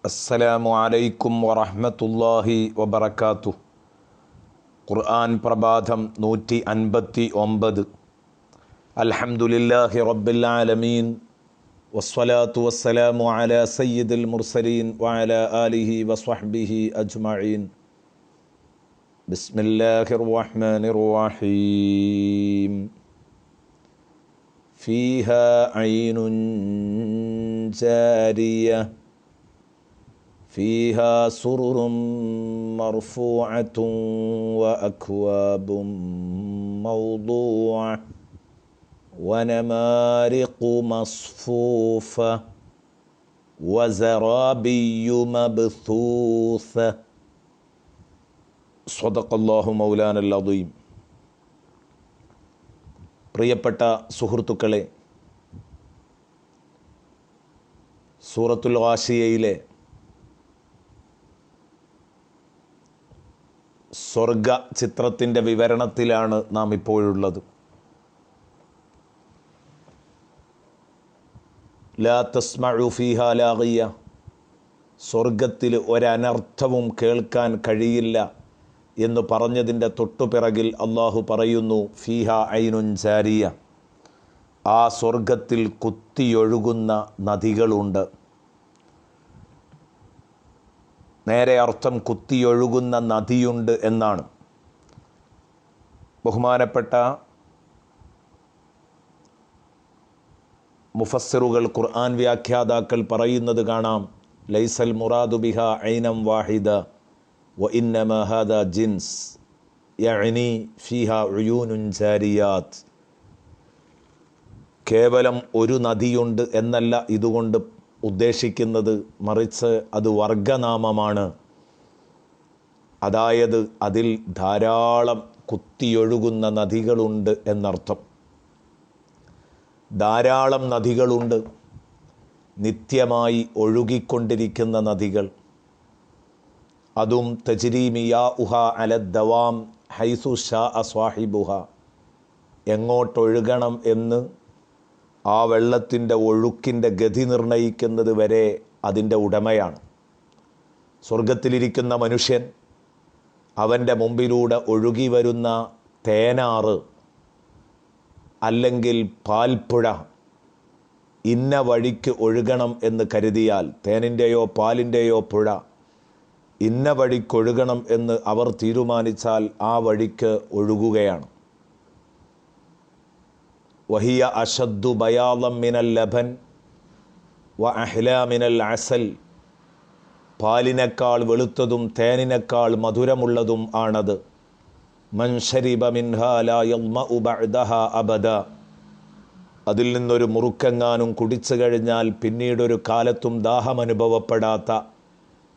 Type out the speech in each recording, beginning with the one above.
അസ്സലാമു അലൈക്കും വറഹ്മത്തുള്ളാഹി വബറകാതുഹു. ഖുർആൻ പ്രഭാതം 159. അൽഹംദുലില്ലാഹി റബ്ബിൽ ആലമീൻ വസ്സലാത്തു വസ്സലാമു അലാ സയ്യിദിൽ മുർസലീൻ വഅലാ ആലിഹി വസ്വഹ്ബിഹി അജ്മഈൻ. ബിസ്മില്ലാഹിർ റഹ്മാനിർ റഹീം. ഫീഹാ ഐനുൻ ജാരിയ فيها سرر مرفوعة وأكواب موضوعة ونمارق مصفوفة وزرابي مبثوثة. صدق الله مولانا العظيم. പ്രിയപ്പെട്ട സുഹൃത്തുക്കളെ, സൂറത്തുൽ ഗാശിയയിലെ സ്വർഗ ചിത്രത്തിൻ്റെ വിവരണത്തിലാണ് നാം ഇപ്പോഴുള്ളത്. ലാ തസ്മഉ ഫീഹാ ലാഗിയ, സ്വർഗത്തിൽ ഒരനർത്ഥവും കേൾക്കാൻ കഴിയില്ല എന്ന് പറഞ്ഞതിൻ്റെ തൊട്ടുപിറകിൽ അള്ളാഹു പറയുന്നു ഫീഹാ ഐനുൻ ജാരിയ, ആ സ്വർഗത്തിൽ കുത്തിയൊഴുകുന്ന നദികളുണ്ട്. നേരെ അർത്ഥം കുത്തിയൊഴുകുന്ന നദിയുണ്ട് എന്നാണ്. ബഹുമാനപ്പെട്ട മുഫസ്സിറുകൾ, ഖുർആൻ വ്യാഖ്യാതാക്കൾ പറയുന്നത് കാണാം, ലൈസൽ മുറാദു ബിഹാ ഐനം വാഹിദ വ ഇന്നമാ ഹാദാ ജിൻസ് യഅനി ഫീഹാ ഉയൂനുൻ ജാരിയാത്ത്. കേവലം ഒരു നദിയുണ്ട് എന്നല്ല ഇതുകൊണ്ട് ഉദ്ദേശിക്കുന്നത്, മറിച്ച് അത് വർഗനാമമാണ്. അതായത് അതിൽ ധാരാളം കുത്തിയൊഴുകുന്ന നദികളുണ്ട് എന്നർത്ഥം. ധാരാളം നദികളുണ്ട്, നിത്യമായി ഒഴുകിക്കൊണ്ടിരിക്കുന്ന നദികൾ. അതും തജ്രി മിയാഉഹ അലദ്ദവാം ഹൈസു ശാഅ സ്വാഹിബുഹ, എങ്ങോട്ടൊഴുകണം എന്ന് ആ വെള്ളത്തിൻ്റെ ഒഴുക്കിൻ്റെ ഗതി നിർണയിക്കുന്നത് വരെ അതിൻ്റെ ഉടമയാണ്. സ്വർഗത്തിലിരിക്കുന്ന മനുഷ്യൻ അവൻ്റെ മുമ്പിലൂടെ ഒഴുകി വരുന്ന തേനാറ് അല്ലെങ്കിൽ പാൽപ്പുഴ ഇന്ന വഴിക്ക് ഒഴുകണം എന്ന് കരുതിയാൽ, തേനിൻ്റെയോ പാലിൻ്റെയോ പുഴ ഇന്ന വഴിക്കൊഴുകണം എന്ന് അവർ തീരുമാനിച്ചാൽ ആ വഴിക്ക് ഒഴുകുകയാണ്. വഹിയ അഷദ്ദു ബയാളം മിനൽ ലബൻ വ അഹ്ലാ മിനൽ അസൽ, പാലിനേക്കാൾ വെളുത്തതും തേനിനേക്കാൾ മധുരമുള്ളതും ആണത്. മൻ ശരിബ മിൻഹാ ലാ യദ്മഉ ബഅദഹാ അബദ, അതിൽ നിന്നൊരു മുറുക്കെങ്ങാനും കുടിച്ചു കഴിഞ്ഞാൽ പിന്നീടൊരു കാലത്തും ദാഹമനുഭവപ്പെടാത്ത.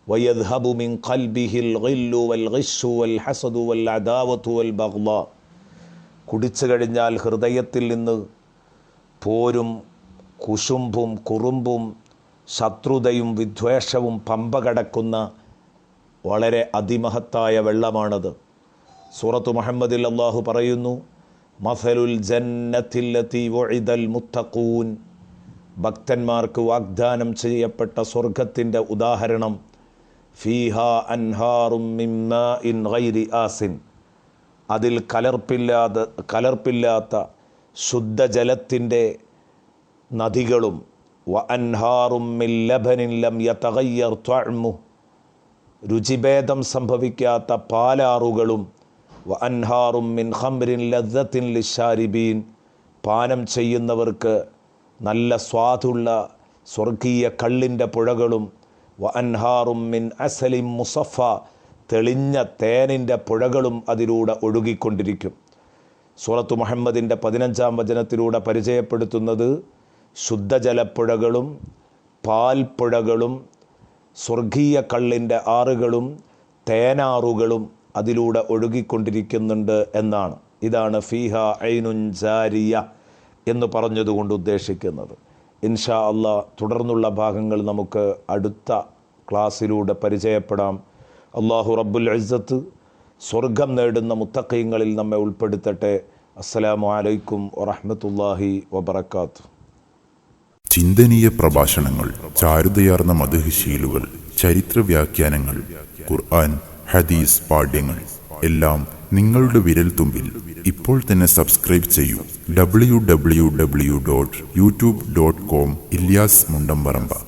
വയദ്ഹബു മിൻ ഖൽബിഹിൽ ഗില്ലു വൽ ഗിശ്ശു വൽ ഹസദു വൽ അദാവതു വൽ ബഗ്ളാ, കുടിച്ചു കഴിഞ്ഞാൽ ഹൃദയത്തിൽ നിന്ന് പോരും കുശുമ്പും കുറുമ്പും ശത്രുതയും വിദ്വേഷവും പമ്പ കടക്കുന്ന വളരെ അതിമഹത്തായ വെള്ളമാണത്. സൂറത്തു മുഹമ്മദിൽ അല്ലാഹു പറയുന്നു, മസലുൽ ജന്നത്തില്ലതി വഉഇദൽ മുത്തഖൂൻ, ഭക്തന്മാർക്ക് വാഗ്ദാനം ചെയ്യപ്പെട്ട സ്വർഗത്തിൻ്റെ ഉദാഹരണം, ഫീഹാ അൻഹാറും മിൻ മാഇൻ ഗൈരി ആസിൻ, അതിൽ കലർപ്പില്ലാത്ത ശുദ്ധജലത്തിൻ്റെ നദികളും, വ അൻഹാറും മിൻ ലബനിൻ ലം യതഗയ്യർ ത്വഅ്മുഹു, രുചിഭേദം സംഭവിക്കാത്ത പാലാറുകളും, വ അൻഹാറും മിൻ ഖംറിൻ ലദ്ദത്തിൻ ലിശാരിബീൻ, പാനം ചെയ്യുന്നവർക്ക് നല്ല സ്വാദുള്ള സ്വർഗീയ കള്ളിൻ്റെ പുഴകളും, വ അൻഹാറും മിൻ അസലിൻ മുസഫ, തെളിഞ്ഞ തേനിൻ്റെ പുഴകളും അതിലൂടെ ഒഴുകിക്കൊണ്ടിരിക്കും. സൂറത്തു മുഹമ്മദിൻ്റെ 15-ാം വചനത്തിലൂടെ പരിചയപ്പെടുത്തുന്നത് ശുദ്ധജലപ്പുഴകളും പാൽപ്പുഴകളും സ്വർഗീയ കള്ളിൻ്റെ ആറുകളും തേനാറുകളും അതിലൂടെ ഒഴുകിക്കൊണ്ടിരിക്കുന്നുണ്ട് എന്നാണ്. ഇതാണ് ഫീഹാ ഐനുൻ ജാരിയ എന്ന് പറഞ്ഞതുകൊണ്ട് ഉദ്ദേശിക്കുന്നത്. ഇൻഷാ അല്ലാ തുടർന്നുള്ള ഭാഗങ്ങൾ നമുക്ക് അടുത്ത ക്ലാസ്സിലൂടെ പരിചയപ്പെടാം. അല്ലാഹു റബ്ബുൽ ഇസ്സത്ത് സ്വർഗം നേടുന്ന മുത്തഖീങ്ങളിൽ നമ്മെ ഉൾപ്പെടുത്തട്ടെ. അസ്സലാമു അലൈക്കും വറഹ്മത്തുള്ളാഹി വബറകാതുഹു. ചിന്തനീയ പ്രഭാഷണങ്ങൾ, ചാരുതയാർന്ന മദ്ഹ് ശീലുകൾ, ചരിത്ര വ്യാഖ്യാനങ്ങൾ, ഖുർആൻ, ഹദീസ് പാഠ്യങ്ങൾ എല്ലാം നിങ്ങളുടെ വിരൽത്തുമ്പിൽ. ഇപ്പോൾ തന്നെ സബ്സ്ക്രൈബ് ചെയ്യൂ. www.youtube.com ഇല്യാസ് മുണ്ടംപറമ്പ.